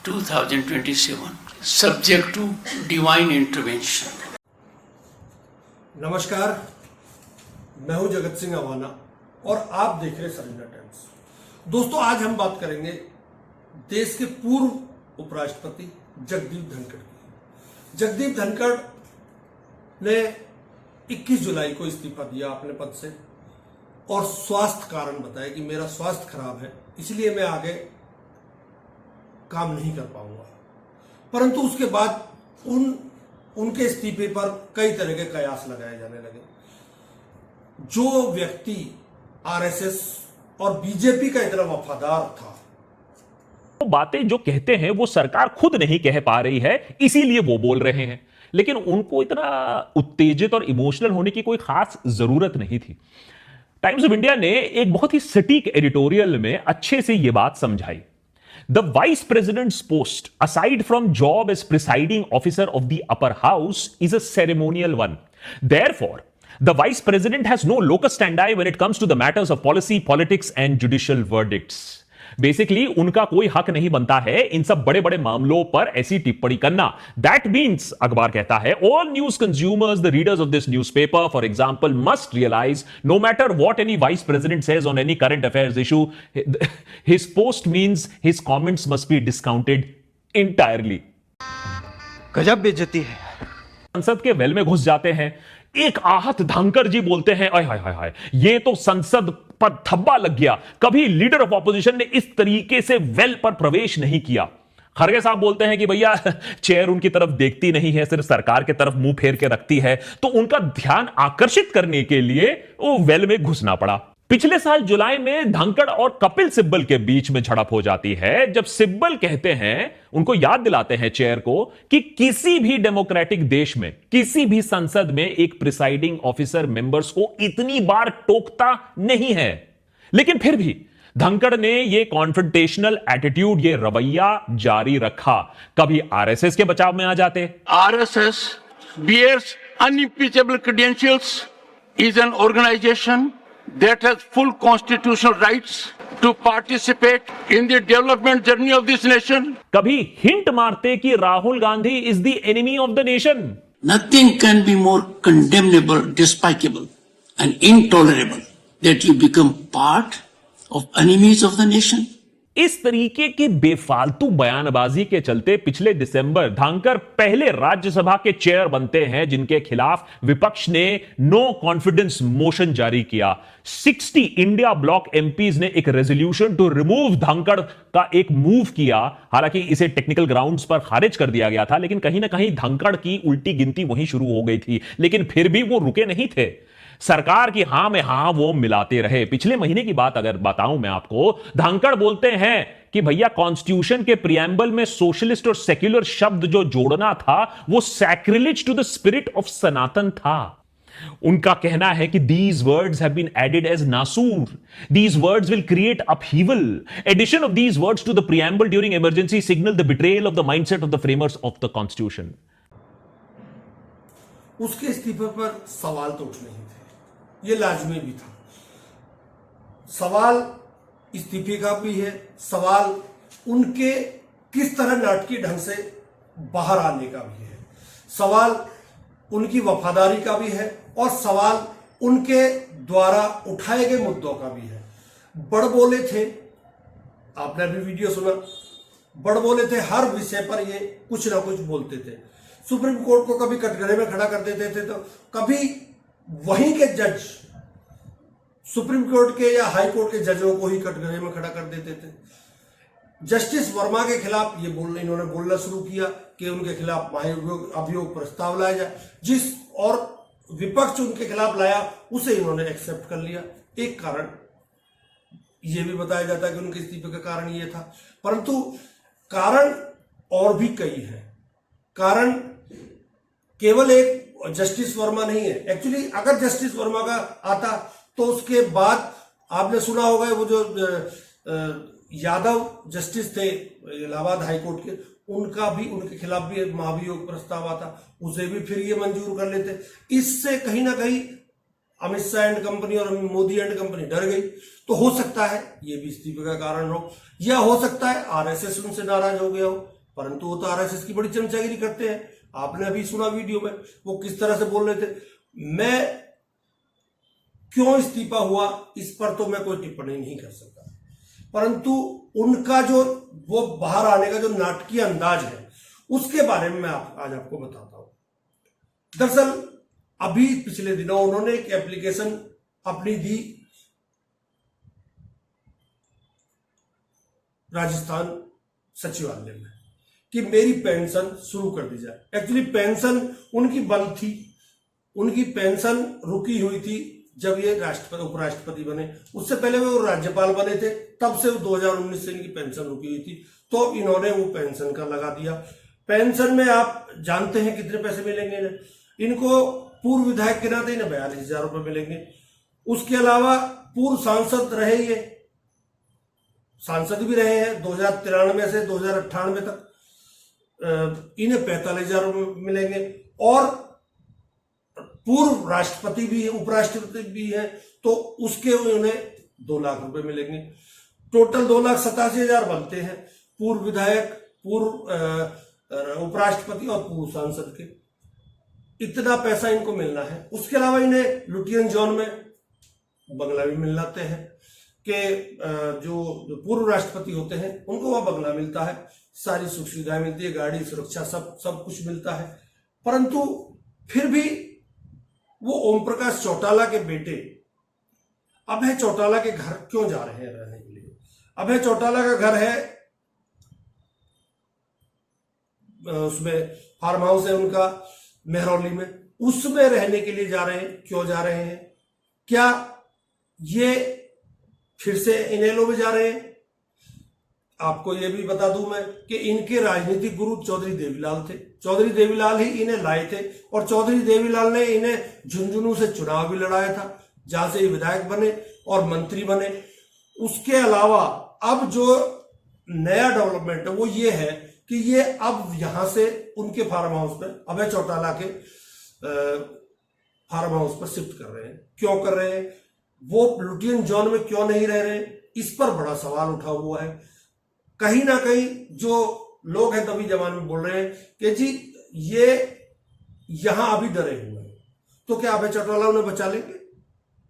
2027, subject to divine intervention. नमस्कार, मैं हूं जगत सिंह अवाना और आप देख रहे हैं सरीना टाइम्स। दोस्तों, आज हम बात करेंगे देश के पूर्व उपराष्ट्रपति जगदीप धनखड़ की। जगदीप धनखड़ ने 21 जुलाई को इस्तीफा दिया अपने पद से और स्वास्थ्य कारण बताया कि मेरा स्वास्थ्य खराब है, इसलिए मैं आगे काम नहीं कर पाऊंगा। परंतु उसके बाद उनके इस्तीफे पर कई तरह के कयास लगाए जाने लगे। जो व्यक्ति आरएसएस और बीजेपी का इतना वफादार था, वो बातें जो कहते हैं वो सरकार खुद नहीं कह पा रही है, इसीलिए वो बोल रहे हैं। लेकिन उनको इतना उत्तेजित और इमोशनल होने की कोई खास जरूरत नहीं थी। टाइम्स ऑफ इंडिया ने एक बहुत ही सटीक एडिटोरियल में अच्छे से यह बात समझाई। The vice president's post, aside from job as presiding officer of the upper house, is a ceremonial one. Therefore, the vice president has no locus standi when it comes to the matters of policy, politics, and judicial verdicts. Basically उनका कोई हक नहीं बनता है इन सब बड़े बड़े मामलों पर ऐसी टिप्पणी करना। दैट मीन्स, अखबार कहता है, all news consumers, the readers of this newspaper, for example, must realise no matter what any vice president says on any current affairs issue, his post means his comments must be discounted entirely. गजब बेइज्जती है। संसद के well में घुस जाते हैं। एक आहत धनखड़ जी बोलते हैं, हाय हाय हाय, ये तो संसद पर धब्बा लग गया, कभी लीडर ऑफ ऑपोजिशन ने इस तरीके से वेल पर प्रवेश नहीं किया। खड़गे साहब बोलते हैं कि भैया चेयर उनकी तरफ देखती नहीं है, सिर्फ सरकार की तरफ मुंह फेर के रखती है, तो उनका ध्यान आकर्षित करने के लिए वो वेल में घुसना पड़ा। पिछले साल जुलाई में धनखड़ और कपिल सिब्बल के बीच में झड़प हो जाती है, जब सिब्बल कहते हैं, उनको याद दिलाते हैं चेयर को, कि किसी भी डेमोक्रेटिक देश में, किसी भी संसद में एक प्रिसाइडिंग ऑफिसर मेंबर्स को इतनी बार टोकता नहीं है। लेकिन फिर भी धनखड़ ने यह कॉन्फ्रंटेशनल एटीट्यूड, ये रवैया जारी रखा। कभी आरएसएस के बचाव में आ जाते। RSS bears unimpeachable credentials, is an organization that has full constitutional rights to participate in the development journey of this nation. कभी हिंट मारते कि Rahul Gandhi is the enemy of the nation. Nothing can be more condemnable, despicable, and intolerable that you become part of enemies of the nation. इस तरीके की बेफालतू बयानबाजी के चलते पिछले दिसंबर धनखड़ पहले राज्यसभा के चेयर बनते हैं जिनके खिलाफ विपक्ष ने नो कॉन्फिडेंस मोशन जारी किया। 60 इंडिया ब्लॉक एमपीज ने एक रेजोल्यूशन टू रिमूव धनखड़ का एक मूव किया। हालांकि इसे टेक्निकल ग्राउंड्स पर खारिज कर दिया गया था, लेकिन कहीं ना कहीं धनखड़ की उल्टी गिनती वहीं शुरू हो गई थी। लेकिन फिर भी वो रुके नहीं थे, सरकार की हां में हां वो मिलाते रहे। पिछले महीने की बात अगर बताऊं मैं आपको, धनखड़ बोलते हैं कि भैया कॉन्स्टिट्यूशन के प्रियम्बल में सोशलिस्ट और सेक्युलर शब्द जो जोड़ना था वो sacrilege to the spirit of Sanatan था। उनका कहना है कि these words have been added as nasur. These words will create upheaval. Addition of these words to the preamble during emergency signal the betrayal of the mindset of the framers of the constitution. उसके इस्तीफे पर सवाल तो उठ नहीं थे, ये लाजमी भी था। सवाल इस्तीफे का भी है, सवाल उनके किस तरह नाटकीय ढंग से बाहर आने का भी है, सवाल उनकी वफादारी का भी है और सवाल उनके द्वारा उठाए गए मुद्दों का भी है। बड़बोले थे, आपने अभी वीडियो सुना, बड़बोले थे, हर विषय पर ये कुछ ना कुछ बोलते थे। सुप्रीम कोर्ट को कभी कटघरे में खड़ा कर देते थे, तो कभी वहीं के जज, सुप्रीम कोर्ट के या हाई कोर्ट के जजों को ही कटघरे में खड़ा कर देते थे। जस्टिस वर्मा के खिलाफ ये इन्होंने बोलना शुरू किया कि उनके खिलाफ अभियोग प्रस्ताव लाया जाए, जिस और विपक्ष उनके खिलाफ लाया उसे इन्होंने एक्सेप्ट कर लिया। एक कारण यह भी बताया जाता है कि उनके इस्तीफे का कारण यह था, परंतु कारण और भी कई हैं। कारण केवल एक जस्टिस वर्मा नहीं है। एक्चुअली अगर जस्टिस वर्मा का आता तो उसके बाद आपने सुना होगा वो जो यादव जस्टिस थे इलाहाबाद हाईकोर्ट के, उनका भी, उनके खिलाफ भी महाभियोग प्रस्ताव आता, उसे भी फिर ये मंजूर कर लेते। इससे कहीं ना कहीं अमित शाह एंड कंपनी और मोदी एंड कंपनी डर गई। तो हो सकता है ये भी इस्तीफे का कारण हो, या हो सकता है आरएसएस उनसे नाराज हो गया हो, परंतु वो तो आरएसएस की बड़ी चमचागिरी करते हैं। आपने अभी सुना वीडियो में वो किस तरह से बोल रहे थे। मैं क्यों इस्तीफा हुआ इस पर तो मैं कोई टिप्पणी नहीं कर सकता, परंतु उनका जो वो बाहर आने का जो नाटकीय अंदाज है उसके बारे में मैं आज आपको बताता हूं। दरअसल अभी पिछले दिनों उन्होंने एक एप्लीकेशन अपनी दी राजस्थान सचिवालय में कि मेरी पेंशन शुरू कर दी जाए। एक्चुअली पेंशन उनकी बंद थी, उनकी पेंशन रुकी हुई थी जब ये राष्ट्रपति उपराष्ट्रपति बने। उससे पहले वो राज्यपाल बने थे, तब से 2019 से इनकी पेंशन रुकी हुई थी, तो इन्होंने वो पेंशन का लगा दिया। पेंशन में आप जानते हैं कितने पैसे मिलेंगे इनको। पूर्व विधायक के नाते इन्हें 42,000 रुपए मिलेंगे। उसके अलावा पूर्व सांसद रहे, ये सांसद भी रहे हैं 2093 से 2098 तक, इन्हें 45,000 रुपए मिलेंगे। और पूर्व राष्ट्रपति भी है, उपराष्ट्रपति भी है, तो उसके उन्हें 2 लाख रुपए मिलेंगे। टोटल 2,87,000 बनते हैं पूर्व विधायक, पूर्व उपराष्ट्रपति और पूर्व सांसद के। इतना पैसा इनको मिलना है। उसके अलावा इन्हें लुटियन जोन में बंगला भी मिल जाते हैं कि जो पूर्व राष्ट्रपति होते हैं उनको वह बंगला मिलता है, सारी सुख सुविधाएं मिलती है, गाड़ी सुरक्षा सब कुछ मिलता है। परंतु फिर भी वो ओम प्रकाश चौटाला के बेटे अभय चौटाला के घर क्यों जा रहे हैं रहने के लिए। अभय चौटाला का घर है उसमें फार्म हाउस है उनका मेहरौली में, उसमें रहने के लिए जा रहे हैं। क्यों जा रहे हैं? क्या ये फिर से इनेलो में जा रहे हैं? आपको यह भी बता दूं मैं कि इनके राजनीतिक गुरु चौधरी देवीलाल थे। चौधरी देवीलाल ही इन्हें लाए थे और चौधरी देवीलाल ने इन्हें झुंझुनू से चुनाव भी लड़ाया था, जहां से ये विधायक बने और मंत्री बने। उसके अलावा अब जो नया डेवलपमेंट है वो ये है कि ये अब यहां से उनके फार्म हाउस पर, अभय चौटाला के फार्म हाउस पर शिफ्ट कर रहे हैं। क्यों कर रहे हैं? वो लुटियन जोन में क्यों नहीं रह रहे, इस पर बड़ा सवाल उठा हुआ है। कहीं ना कहीं जो लोग हैं तभी जवान में बोल रहे हैं कि जी ये यहां अभी डरे हुए हैं, तो क्या अभय चौटाला उन्हें बचा लेंगे?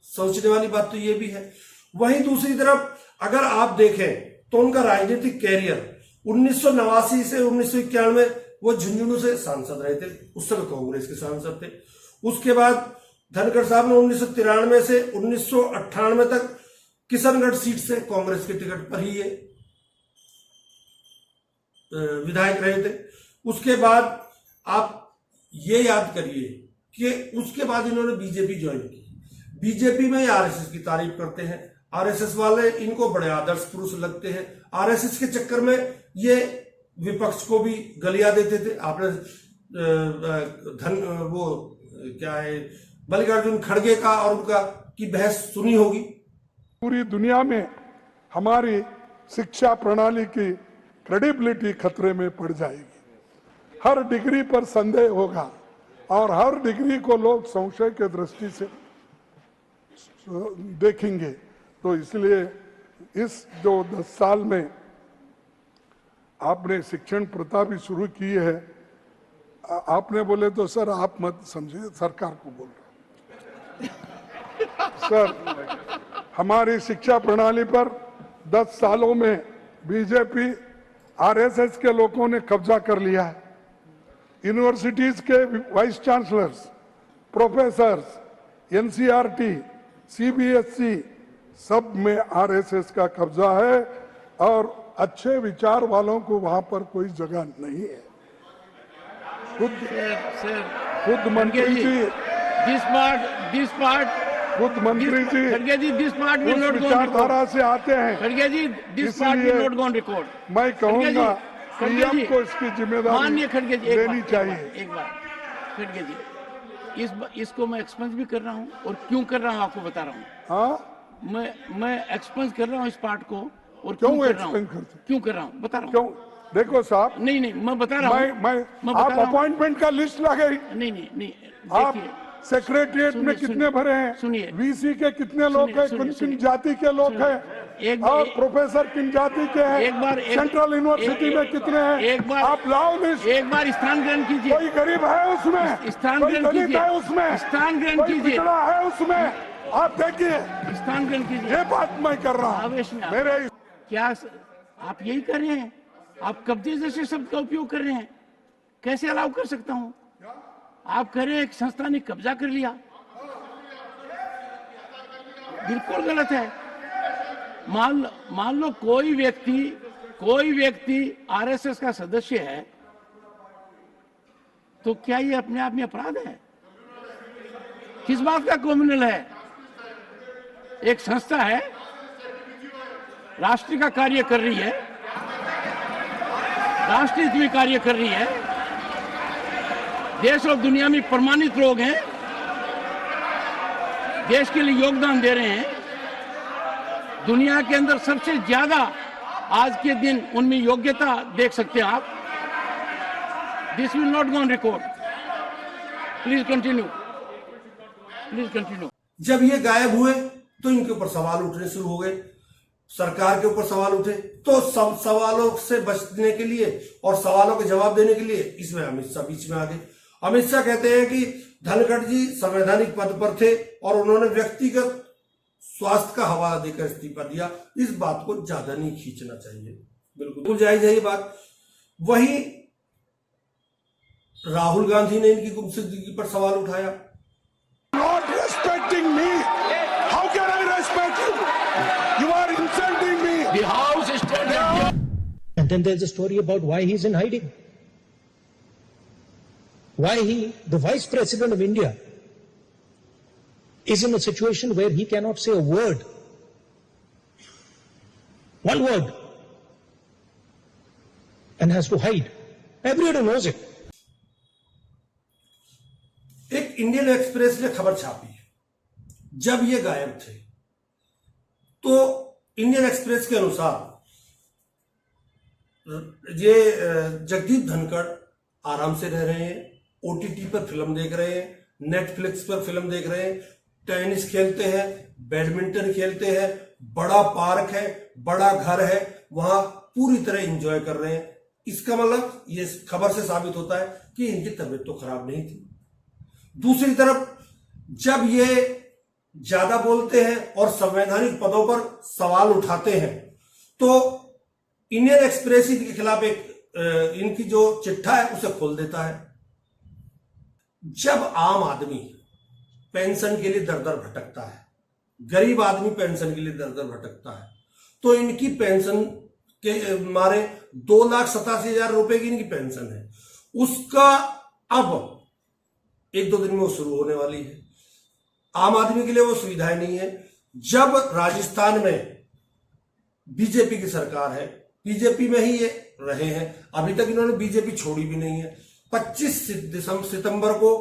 सोचने वाली बात तो ये भी है। वहीं दूसरी तरफ अगर आप देखें तो उनका राजनीतिक कैरियर 1989 से 1991 वो झुंझुनू से सांसद रहे थे, उस समय कांग्रेस के सांसद थे। उसके बाद धनखड़ साहब ने 1993 से 1998 तक किशनगढ़ सीट से कांग्रेस के टिकट पर ही ये विधायक रहे थे। उसके बाद आप ये याद करिए कि उसके बाद इन्होंने बीजेपी ज्वाइन की। बीजेपी में आरएसएस की तारीफ करते हैं, आरएसएस वाले इनको बड़े आदर्श पुरुष लगते हैं। आरएसएस के चक्कर में ये विपक्ष को भी गलियां देते थे। आपने वो क्या है मल्लिकार्जुन खड़गे का और उनका की बहस सुनी होगी। पूरी दुनिया में हमारी शिक्षा प्रणाली की क्रेडिबिलिटी खतरे में पड़ जाएगी। हर डिग्री पर संदेह होगा और हर डिग्री को लोग संशय के दृष्टि से देखेंगे। तो इसलिए इस जो 10 साल में आपने शिक्षण प्रथा भी शुरू की है, आपने बोले तो सर आप मत समझिए, सरकार को बोल रहे सर। हमारी शिक्षा प्रणाली पर 10 सालों में बीजेपी आरएसएस के लोगों ने कब्जा कर लिया है। यूनिवर्सिटीज के vice chancellors, professors, NCERT, CBSE सब में आरएसएस का कब्जा है और अच्छे विचार वालों को वहां पर कोई जगह नहीं है। खुद मंत्री जी खुद मंत्री जी उस विचारधारा से आते हैं, इसलिए मैं कहूंगा पीएम को इसकी जिम्मेदारी लेनी चाहिए। एक बार खड़गे जी, इसको मैं एक्सपेंस भी कर रहा हूँ और क्यों कर रहा हूँ आपको बता रहा हूँ। हाँ, मैं एक्सपेंस कर रहा हूँ इस पार्ट को और क्यों कर रहा हूँ, एक्सपेंस करते? क्यों कर रहा हूँ बता रहा हूँ। क्यों? देखो साहब, नहीं मैं बता रहा हूँ। मैं आप अपॉइंटमेंट का लिस्ट ला गई। नहीं आप सेक्रेटरिएट में कितने भरे हैं, सुनिए। वीसी के कितने लोग हैं, सुनिए, किन जाति के लोग हैं, और प्रोफेसर किन जाति के हैं, सेंट्रल यूनिवर्सिटी में कितने हैं, आप लाओ लिस्ट। एक बार स्थान ग्रहण कीजिए। कोई गरीब है उसमें, स्थान कोई ग्रहण दलित कीजिए। है उसमें, स्थान ग्रहण कोई कीजिए। पिछड़ा है उसमें, आप देखिए, स्थान ग्रहण कीजिए। ये बात मैं कर रहा हूँ। आवेश में मेरे क्या आप यही कर रहे हैं? आप कब्जे जैसे शब्द का उपयोग कर रहे हैं, कैसे अलाउ कर सकता हूं? आप कह रहे हैं एक संस्था ने कब्जा कर लिया, बिल्कुल गलत है। मान लो कोई व्यक्ति आरएसएस का सदस्य है, तो क्या ये अपने आप में अपराध है? किस बात का क्रिमिनल है? एक संस्था है, राष्ट्र का कार्य कर रही है, राष्ट्र हित में कार्य कर रही है, देश और दुनिया में प्रमाणित लोग हैं, देश के लिए योगदान दे रहे हैं, दुनिया के अंदर सबसे ज्यादा आज के दिन उनमें योग्यता देख सकते हैं आप। This will not go on record. Please continue. जब ये गायब हुए तो इनके ऊपर सवाल उठने शुरू हो गए, सरकार के ऊपर सवाल उठे, तो सब सवालों से बचने के लिए और सवालों के जवाब देने के लिए इसमें अमित शाह बीच में आ गए। अमित शाह कहते हैं कि धनखड़ जी संवैधानिक पद पर थे और उन्होंने व्यक्तिगत स्वास्थ्य का हवाला देकर इस्तीफा दिया। इस बात को ज्यादा नहीं खींचना चाहिए, बिल्कुल जायज है ये बात। वहीं राहुल गांधी ने इनकी गुमशुदगी पर सवाल उठाया। not respecting me, how can I respect you? You are insulting me. The House standing. And then there's a story about why he's in hiding. Why the Vice President of India, is in a situation where he cannot say a word. One word. And has to hide. Everybody knows it. एक Indian express ने खबर छापी, जब ये गायब थे तो Indian express के अनुसार ये जगदीप धनखड़ आराम से रह रहे हैं, ओटीटी पर फिल्म देख रहे हैं, नेटफ्लिक्स पर फिल्म देख रहे हैं, टेनिस खेलते हैं, बैडमिंटन खेलते हैं, बड़ा पार्क है, बड़ा घर है, वहां पूरी तरह एंजॉय कर रहे हैं। इसका मतलब ये खबर से साबित होता है कि इनकी तबीयत तो खराब नहीं थी। दूसरी तरफ जब ये ज्यादा बोलते हैं और संवैधानिक पदों पर सवाल उठाते हैं तो इंडियन एक्सप्रेस इनके खिलाफ एक इनकी जो चिट्ठा है उसे खोल देता है। जब आम आदमी पेंशन के लिए दर दर भटकता है, गरीब आदमी पेंशन के लिए दर दर भटकता है, तो इनकी पेंशन के मारे 2,87,000 रुपए की इनकी पेंशन है, उसका अब 1-2 दिन में वो शुरू होने वाली है। आम आदमी के लिए वो सुविधाएं नहीं है। जब राजस्थान में बीजेपी की सरकार है, बीजेपी में ही ये रहे हैं, अभी तक इन्होंने बीजेपी छोड़ी भी नहीं है। 25 सितंबर को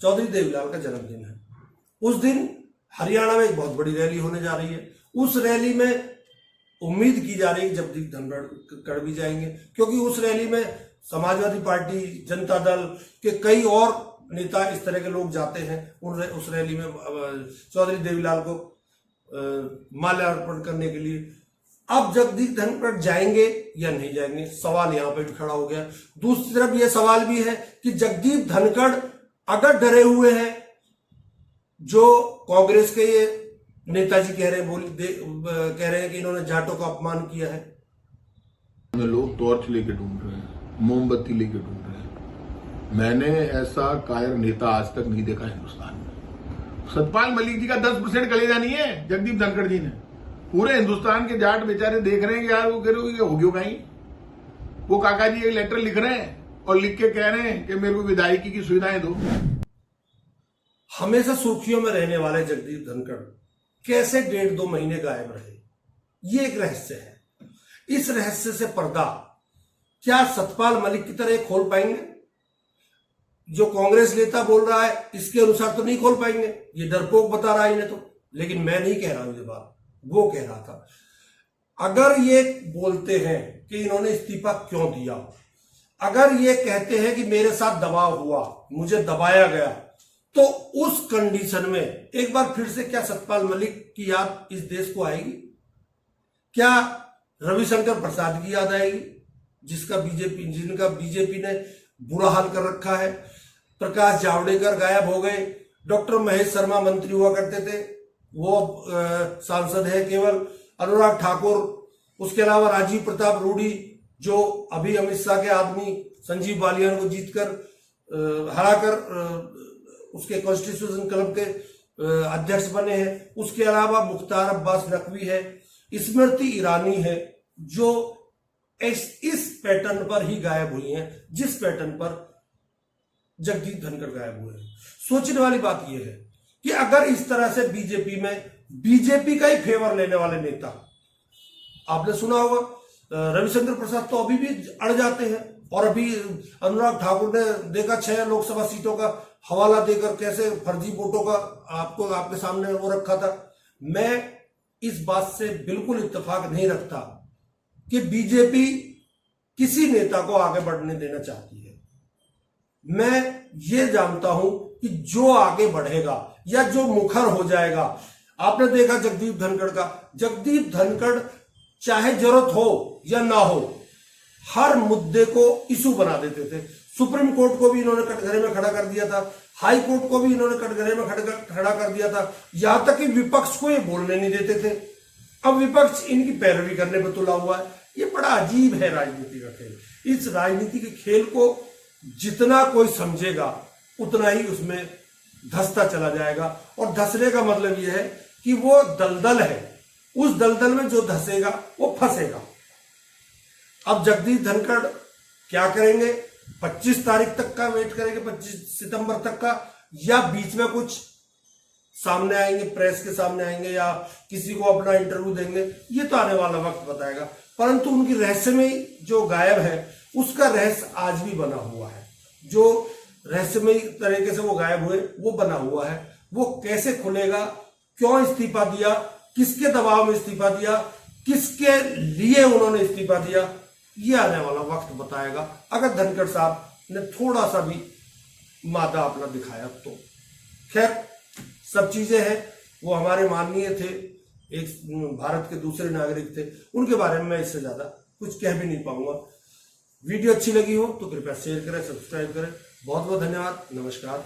चौधरी देवीलाल का जन्मदिन है। उस दिन हरियाणा में एक बहुत बड़ी रैली होने जा रही है। उस रैली में उम्मीद की जा रही है जगदीप धनखड़ भी जाएंगे, क्योंकि उस रैली में समाजवादी पार्टी, जनता दल के कई और नेता इस तरह के लोग जाते हैं। उस रैली में चौधरी देवीलाल को माल्यार्पण करने के लिए। अब जगदीप धनखड़ जाएंगे या नहीं जाएंगे, सवाल यहां पर खड़ा हो गया। दूसरी तरफ यह सवाल भी है कि जगदीप धनखड़ अगर डरे हुए हैं, जो कांग्रेस के ये नेताजी कह रहे हैं कि इन्होंने जाटों का अपमान किया है, लोग टॉर्च लेके ढूंढ रहे हैं, मोमबत्ती लेके ढूंढ रहे हैं। मैंने ऐसा कायर नेता आज तक नहीं देखा हिंदुस्तान में। सतपाल मलिक जी का 10% कलेजा नहीं है जगदीप धनखड़ जी ने। पूरे हिंदुस्तान के जाट बेचारे देख रहे हैं कि यार वो कह रहे हो हो गयो कहीं। वो काका जी एक लेटर लिख रहे हैं और लिख के कह रहे हैं कि मेरे को विधायकी की सुविधाएं दो। हमेशा सुर्खियों में रहने वाले जगदीप धनखड़ कैसे 1.5-2 महीने गायब रहे, ये एक रहस्य है। इस रहस्य से पर्दा क्या सतपाल मलिक की तरह खोल पाएंगे? जो कांग्रेस नेता बोल रहा है इसके अनुसार तो नहीं खोल पाएंगे, ये डरपोक बता रहा है इन्हें तो। लेकिन मैं नहीं कह रहा हूं ये बात, वो कह रहा था। अगर ये बोलते हैं कि इन्होंने इस्तीफा क्यों दिया, अगर ये कहते हैं कि मेरे साथ दबाव हुआ, मुझे दबाया गया, तो उस कंडीशन में एक बार फिर से क्या सतपाल मलिक की याद इस देश को आएगी? क्या रविशंकर प्रसाद की याद आएगी, जिनका बीजेपी ने बुरा हाल कर रखा है? प्रकाश जावड़ेकर गायब हो गए, डॉक्टर महेश शर्मा मंत्री हुआ करते थे, वो सांसद है केवल, अनुराग ठाकुर, उसके अलावा राजीव प्रताप रूडी जो अभी अमित शाह के आदमी संजीव बालियान को जीतकर हराकर उसके कॉन्स्टिट्यूशन क्लब के अध्यक्ष बने हैं, उसके अलावा मुख्तार अब्बास नकवी है, स्मृति ईरानी है, जो इस पैटर्न पर ही गायब हुई हैं जिस पैटर्न पर जगदीप धनखड़ गायब हुए हैं। सोचने वाली बात यह है कि अगर इस तरह से बीजेपी में बीजेपी का ही फेवर लेने वाले नेता, आपने सुना होगा रविशंकर प्रसाद तो अभी भी अड़ जाते हैं, और अभी अनुराग ठाकुर ने देखा 6 लोकसभा सीटों का हवाला देकर कैसे फर्जी वोटों का आपके सामने वो रखा था। मैं इस बात से बिल्कुल इत्तेफाक नहीं रखता कि बीजेपी किसी नेता को आगे बढ़ने देना चाहती है। मैं ये जानता हूं कि जो आगे बढ़ेगा या जो मुखर हो जाएगा, आपने देखा जगदीप धनखड़ का, जगदीप धनखड़ चाहे जरूरत हो या ना हो हर मुद्दे को इशू बना देते थे। सुप्रीम कोर्ट को भी इन्होंने कटघरे में खड़ा कर दिया था, हाई कोर्ट को भी इन्होंने कटघरे में खड़ा कर दिया था, यहां तक कि विपक्ष को ये बोलने नहीं देते थे। अब विपक्ष इनकी पैरवी करने पर तुला हुआ है। ये बड़ा अजीब है राजनीति का खेल। इस राजनीति के खेल को जितना कोई समझेगा उतना ही उसमें धंसता चला जाएगा, और धंसने का मतलब यह है कि वो दलदल है, उस दलदल में जो धंसेगा वो फंसेगा। अब जगदीप धनखड़ क्या करेंगे? 25 तारीख तक का वेट करेंगे, 25 सितंबर तक का, या बीच में कुछ सामने आएंगे, प्रेस के सामने आएंगे या किसी को अपना इंटरव्यू देंगे, ये तो आने वाला वक्त बताएगा। परंतु उनकी रहस्यमयी जो गायब है उसका रहस्य आज भी बना हुआ है। जो रहस्यमयी तरीके से वो गायब हुए वो बना हुआ है। वो कैसे खुलेगा, क्यों इस्तीफा दिया, किसके दबाव में इस्तीफा दिया, किसके लिए उन्होंने इस्तीफा दिया, ये आने वाला वक्त बताएगा। अगर धनखड़ साहब ने थोड़ा सा भी मादा अपना दिखाया तो। खैर, सब चीजें हैं, वो हमारे माननीय थे, एक भारत के दूसरे नागरिक थे, उनके बारे में मैं इससे ज्यादा कुछ कह भी नहीं पाऊंगा। वीडियो अच्छी लगी हो तो कृपया शेयर करें, सब्सक्राइब करें। बहुत बहुत धन्यवाद, नमस्कार।